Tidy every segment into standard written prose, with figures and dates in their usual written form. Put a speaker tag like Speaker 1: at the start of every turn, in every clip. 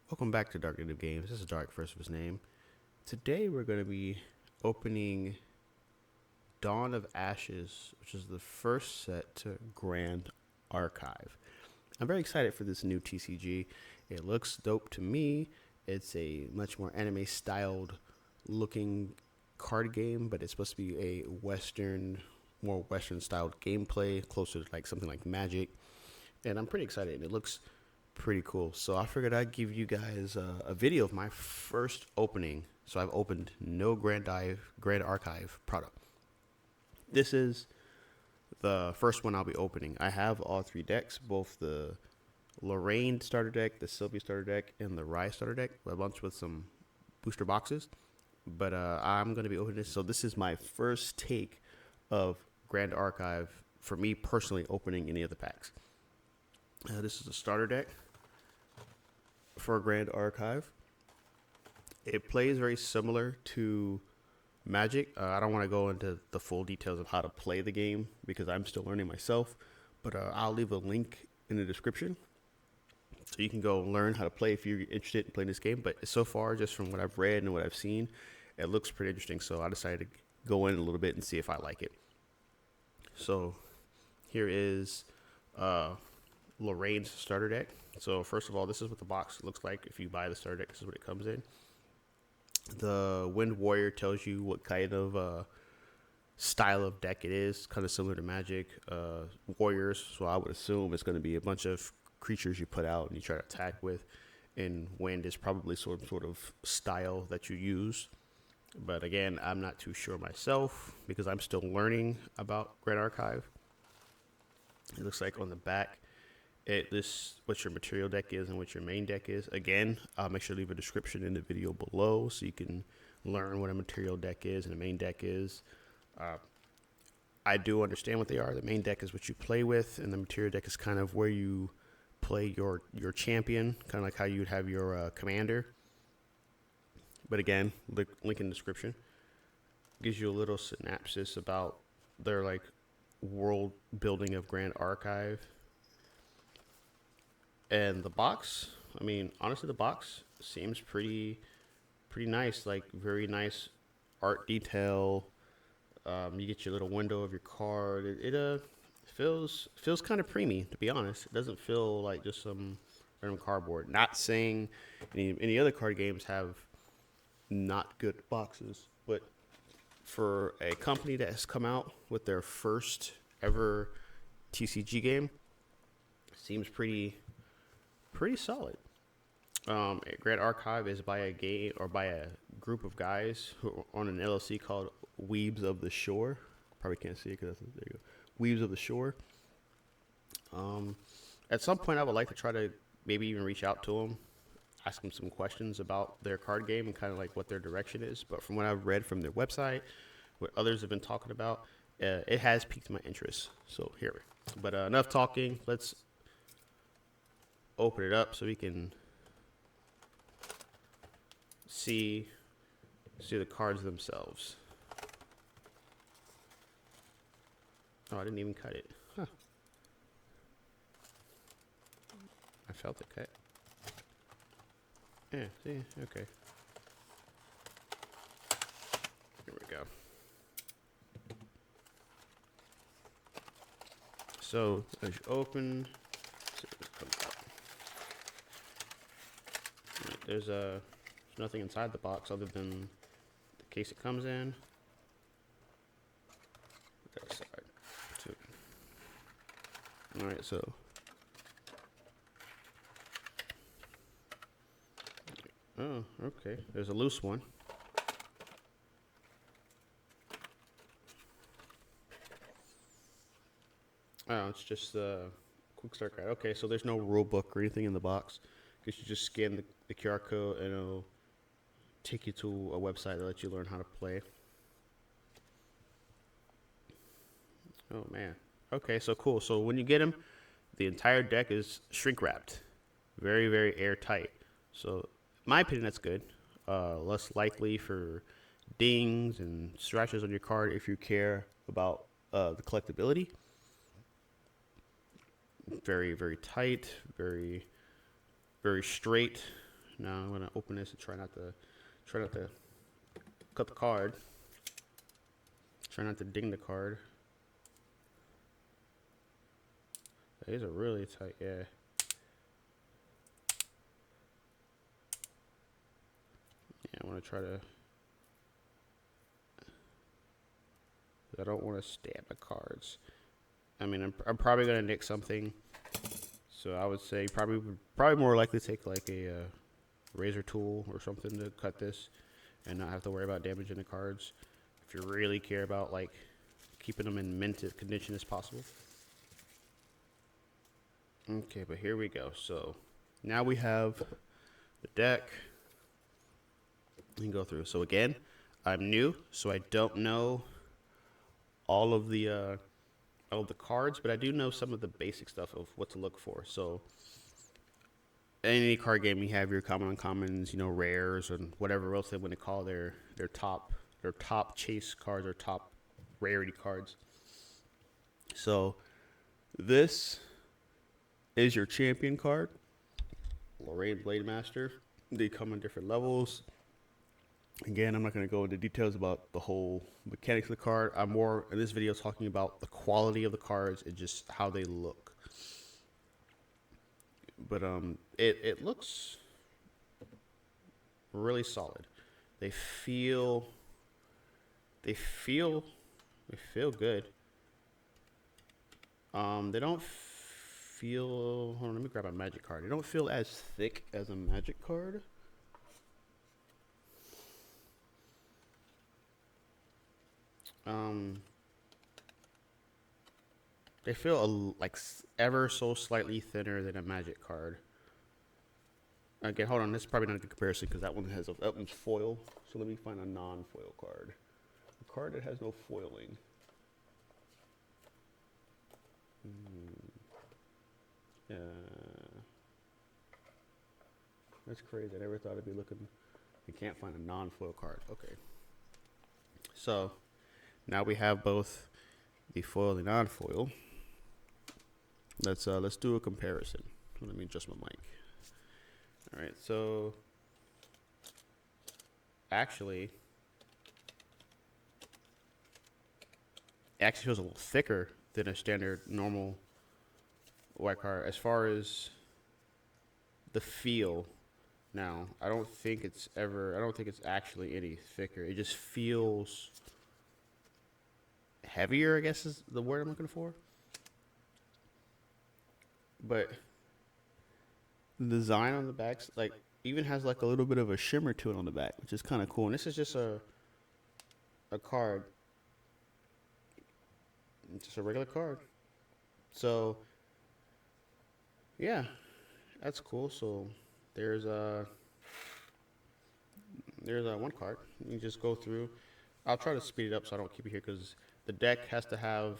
Speaker 1: Welcome back to Dark Native Games. This is Dark first of his name. Today we're going to be opening Dawn of Ashes, which is the first set to Grand Archive. I'm very excited for this new TCG. It looks dope to me. It's a much more anime styled looking card game, but it's supposed to be a more Western styled gameplay, closer to like something like Magic. And I'm pretty excited. And it looks pretty cool. So I figured I'd give you guys a video of my first opening. So I've opened no Grand Archive product. This is the first one I'll be opening. I have all three decks, both the Lorraine starter deck, the Sylvia starter deck, and the Rye starter deck, a bunch with some booster boxes. But I'm going to be opening this. So this is my first take of Grand Archive for me personally opening any of the packs. This is a starter deck for Grand Archive. It plays very similar to Magic. I don't want to go into the full details of how to play the game because I'm still learning myself, but I'll leave a link in the description so you can go learn how to play if you're interested in playing this game. But so far, just from what I've read and what I've seen, it looks pretty interesting. So I decided to go in a little bit and see if I like it. So here is Lorraine's starter deck. So first of all, this is what the box looks like. If you buy the starter deck, this is what it comes in. The Wind Warrior tells you what kind of style of deck it is, kind of similar to Magic. Warriors, so I would assume it's going to be a bunch of creatures you put out and you try to attack with. And Wind is probably sort of style that you use. But again, I'm not too sure myself because I'm still learning about Grand Archive. It looks like on the back, this what your material deck is and what your main deck is. Again, I'll make sure to leave a description in the video below so you can learn what a material deck is and a main deck is. I do understand what they are. The main deck is what you play with, and the material deck is kind of where you play your champion, kind of like how you would have your commander. But again, link in the description. Gives you a little synopsis about their like world building of Grand Archive. And the box, I mean, honestly, the box seems pretty nice. Like very nice art detail. You get your little window of your card. It feels kind of preemie, to be honest. It doesn't feel like just some random cardboard. Not saying any other card games have not good boxes, but for a company that has come out with their first ever TCG game, seems pretty solid. Grand Archive is by a group of guys who are on an LLC called Weebs of the Shore. Probably can't see it because there you go. Weebs of the Shore. At some point, I would like to try to maybe even reach out to them, ask them some questions about their card game and kind of like what their direction is. But from what I've read from their website, what others have been talking about, it has piqued my interest. So here. But enough talking. Let's open it up so we can see the cards themselves. Oh, I didn't even cut it. Huh. I felt it cut. Yeah, see? Okay. Here we go. So, as you open, see what this comes out. There's nothing inside the box other than the case it comes in. That side. All right, so oh, okay. There's a loose one. Oh, it's just a quick start guide. Okay, so there's no rule book or anything in the box. Because you just scan the QR code and it'll take you to a website that lets you learn how to play. Oh, man. Okay, so cool. So when you get them, the entire deck is shrink wrapped. Very, very airtight. So, in my opinion, that's good. Less likely for dings and scratches on your card if you care about the collectability. Very, very tight. Very, very straight. Now I'm gonna open this and try not to cut the card. Try not to ding the card. These are really tight, yeah. Yeah, I want to try to. I don't want to stab the cards. I mean, I'm probably gonna nick something, so I would say probably more likely take like a razor tool or something to cut this, and not have to worry about damaging the cards. If you really care about like keeping them in mint condition as possible. Okay, but here we go. So now we have the deck. You can go through. So again, I'm new, so I don't know all of the cards, but I do know some of the basic stuff of what to look for. So in any card game, you have your common uncommons, you know, rares, and whatever else they want to call their top chase cards or top rarity cards. So this is your champion card, Lorraine Blade Master. They come in different levels. Again, I'm not going to go into details about the whole mechanics of the card. I'm more in this video talking about the quality of the cards and just how they look. But it looks really solid. They feel good. They don't feel. Hold on, let me grab a magic card. They don't feel as thick as a magic card. They feel like ever so slightly thinner than a magic card. Again, hold on. This is probably not a good comparison because that one's foil. So let me find a non-foil card. A card that has no foiling. That's crazy. I never thought I'd be looking. You can't find a non-foil card. Okay. So now we have both the foil and non-foil. Let's do a comparison. Let me adjust my mic. All right. So actually, it feels a little thicker than a standard normal white card as far as the feel. Now, I don't think it's actually any thicker. It just feels heavier, I guess is the word I'm looking for. But the design on the back, like, even has like a little bit of a shimmer to it on the back, which is kind of cool. And this is just a card. It's just a regular card. So, yeah, that's cool. So there's one card. You just go through. I'll try to speed it up so I don't keep it here because the deck has to have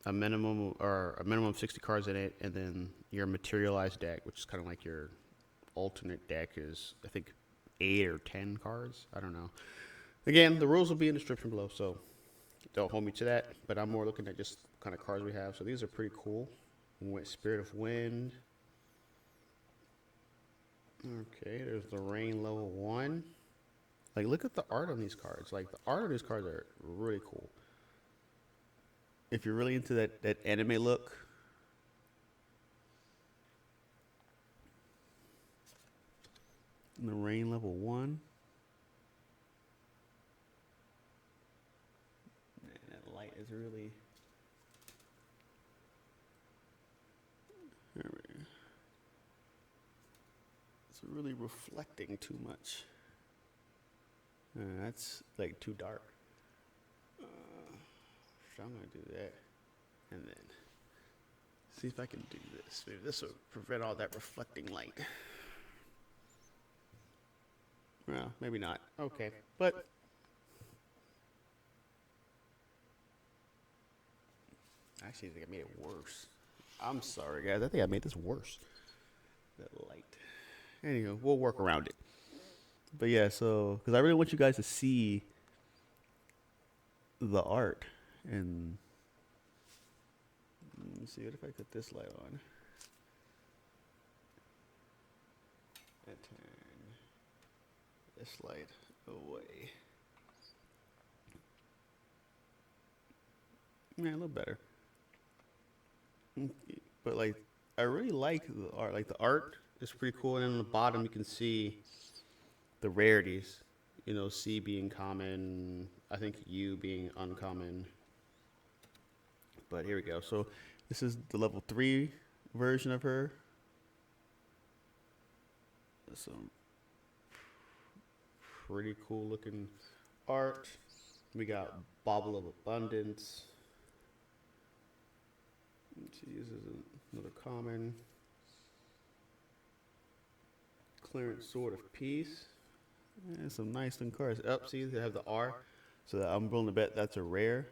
Speaker 1: a minimum of 60 cards in it, and then your materialized deck, which is kind of like your alternate deck, is I think 8 or 10 cards. I don't know. Again, the rules will be in the description below, so don't hold me to that. But I'm more looking at just what kind of cards we have. So these are pretty cool. Spirit of Wind. Okay, there's Lorraine level 1. Like, look at the art on these cards. Like, the art on these cards are really cool. If you're really into that anime look. Lorraine level 1. Man, that light is really... It's really reflecting too much. That's like too dark. So I'm going to do that. And then see if I can do this. Maybe this will prevent all that reflecting light. Well, maybe not. Okay. But actually, I think I made it worse. I'm sorry, guys. I think I made this worse. That light. Anyway, we'll work around it. But yeah, so because I really want you guys to see the art. And let me see, what if I put this light on? slide away. Yeah, a little better. But like, I really like the art. Like the art is pretty cool, and then on the bottom you can see the rarities. You know, C being common, I think U being uncommon. But here we go. So this is the level 3 version of her. Some pretty cool looking art. We got Bauble of Abundance. She uses another common. Clearance Sword of Peace. And some nice looking cards. Up, see, they have the R. So I'm willing to bet that's a rare.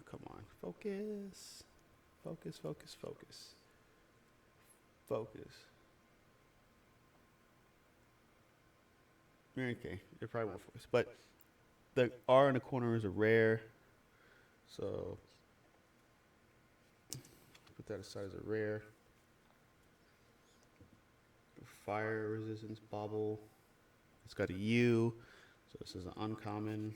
Speaker 1: Come on. Focus. Focus, focus, focus. Focus. Okay, it probably won't focus. But the R in the corner is a rare. So put that aside as a rare. Fire resistance bauble. It's got a U. So this is an uncommon.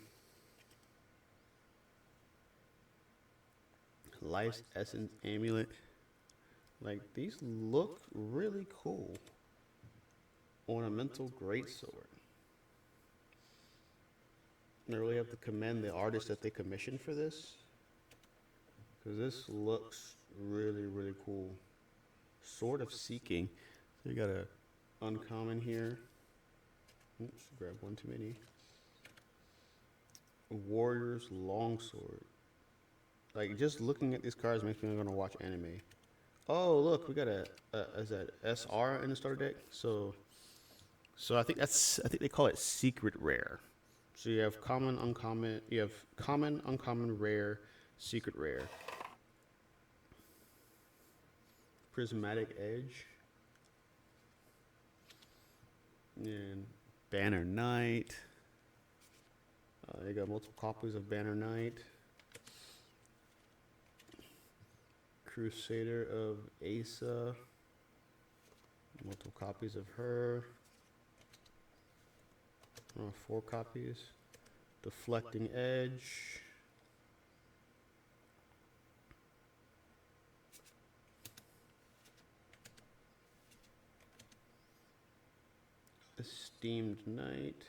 Speaker 1: Life's Essence Amulet. Like, these look really cool. Ornamental Greatsword. I really have to commend the artist that they commissioned for this, because this looks really, really cool. Sword of Seeking. So you got a uncommon here. Oops, grab one too many. Warrior's Longsword. Like, just looking at these cards makes me want to watch anime. Oh, look, we got is that SR in the starter deck? So I think they call it secret rare. So you have common, uncommon, uncommon, rare, secret rare. Prismatic Edge. And Banner Knight. You got multiple copies of Banner Knight. Crusader of Asa. Multiple copies of her. 4 copies. Deflecting Edge. Esteemed Knight.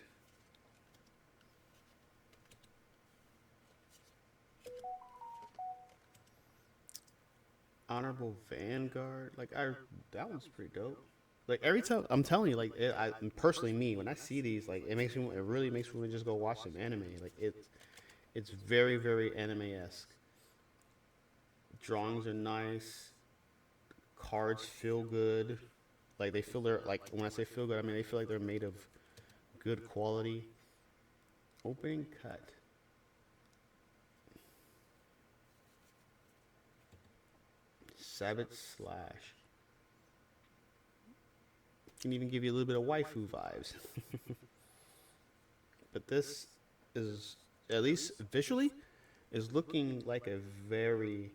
Speaker 1: Honorable Vanguard. Like, that one's pretty dope. Like, every time, I'm telling you, like, personally, me, when I see these, like, it really makes me want to just go watch some anime. Like, it's very, very anime-esque. Drawings are nice. Cards feel good. Like, they feel like, when I say feel good, I mean, they feel like they're made of good quality. Opening cut. Savage Slash. Can even give you a little bit of waifu vibes. But this is, at least visually, is looking like a very,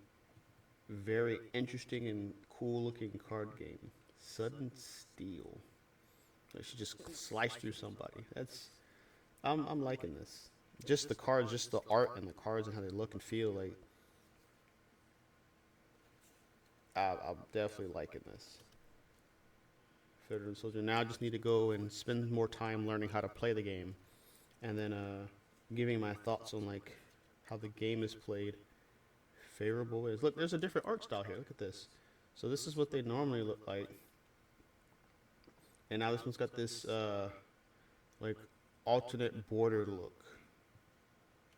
Speaker 1: very interesting and cool looking card game. Sudden Steel. Like, she just sliced through somebody. I'm liking this. Just the cards, just the art and the cards and how they look and feel. Like, I'm definitely liking this. Veteran Soldier. Now I just need to go and spend more time learning how to play the game, and then giving my thoughts on like how the game is played. Favorable is, look, there's a different art style here. Look at this. So this is what they normally look like, and now this one's got this like alternate border look.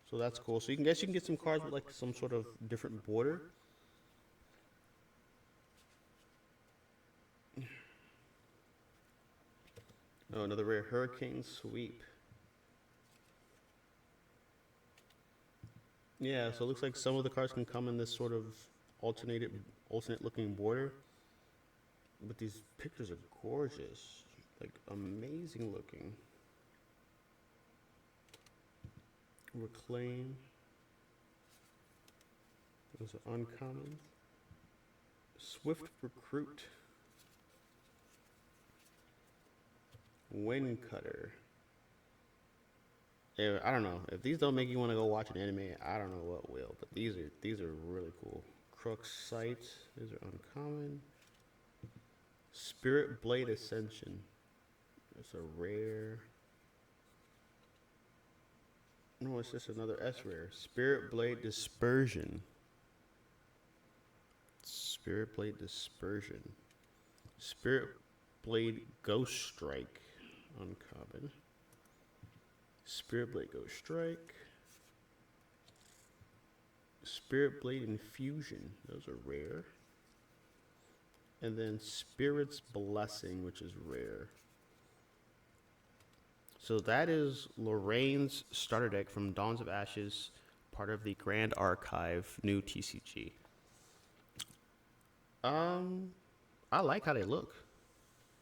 Speaker 1: So that's cool. So you can get some cards with like some sort of different border. Oh, another rare Hurricane Sweep. Yeah, so it looks like some of the cards can come in this sort of alternate looking border. But these pictures are gorgeous. Like, amazing looking. Reclaim. Those are uncommon. Swift Recruit. Wind Cutter. Yeah, I don't know. If these don't make you want to go watch an anime, I don't know what will. But these are really cool. Crook's Sight. These are uncommon. Spirit Blade Ascension. It's a rare. No, it's just another S rare. Spirit Blade Dispersion. Spirit Blade Dispersion. Spirit Blade Ghost Strike. Uncommon. Spirit Blade Ghost Strike. Spirit Blade Infusion. Those are rare. And then Spirit's Blessing, which is rare. So that is Lorraine's starter deck from Dawns of Ashes, part of the Grand Archive new TCG. I like how they look.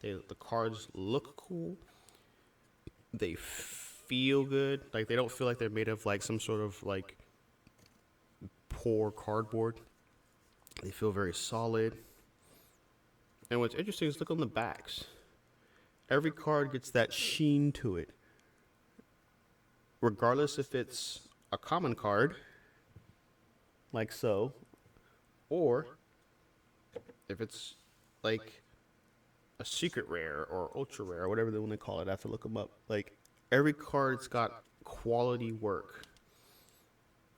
Speaker 1: The cards look cool. They feel good. Like they don't feel like they're made of like some sort of like poor cardboard. They feel very solid. And what's interesting is look on the backs. Every card gets that sheen to it. Regardless if it's a common card, like so, or if it's like a secret rare or ultra rare or whatever they want to call it. I have to look them up. Like every card's got quality work.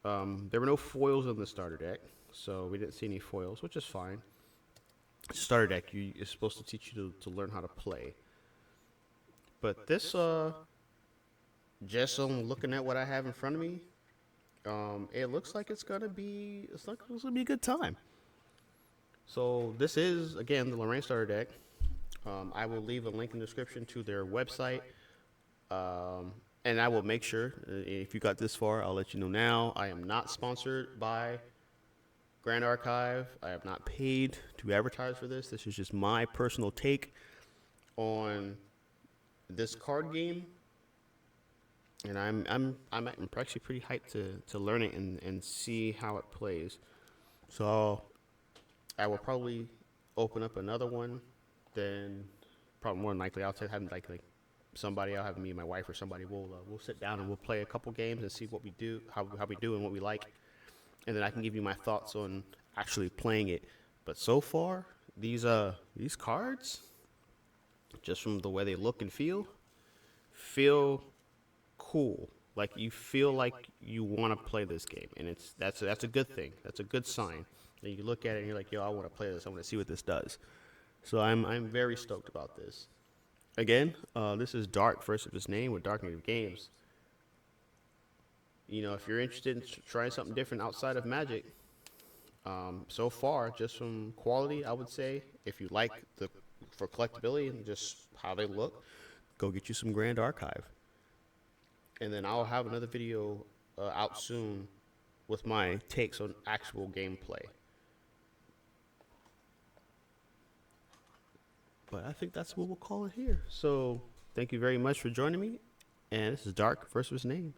Speaker 1: There were no foils in the starter deck, so we didn't see any foils, which is fine. Starter deck is supposed to teach you to learn how to play. But this, just on looking at what I have in front of me, it looks like it's gonna be a good time. So this is again the Lorraine starter deck. I will leave a link in the description to their website, and I will make sure if you got this far, I'll let you know now. I am not sponsored by Grand Archive. I have not paid to advertise for this. This is just my personal take on this card game, and I'm actually pretty hyped to learn it and see how it plays. So I will probably open up another one. Then probably more than likely I'll have like somebody. I'll have me and my wife or somebody. We'll sit down and we'll play a couple games and see what we do, how we do, and what we like, and then I can give you my thoughts on actually playing it. But so far, these cards, just from the way they look and feel cool. Like you feel like you want to play this game, and that's a good thing. That's a good sign. And you look at it and you're like, yo, I want to play this. I want to see what this does. So I'm very stoked about this. Again, this is Dark, first of its name, with Dark Native Games. You know, if you're interested in trying something different outside of Magic, so far, just from quality, I would say, if you like for collectability and just how they look, go get you some Grand Archive. And then I'll have another video out soon with my takes on actual gameplay. But I think that's what we'll call it here. So thank you very much for joining me. And this is Dark, first of its name.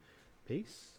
Speaker 1: Peace.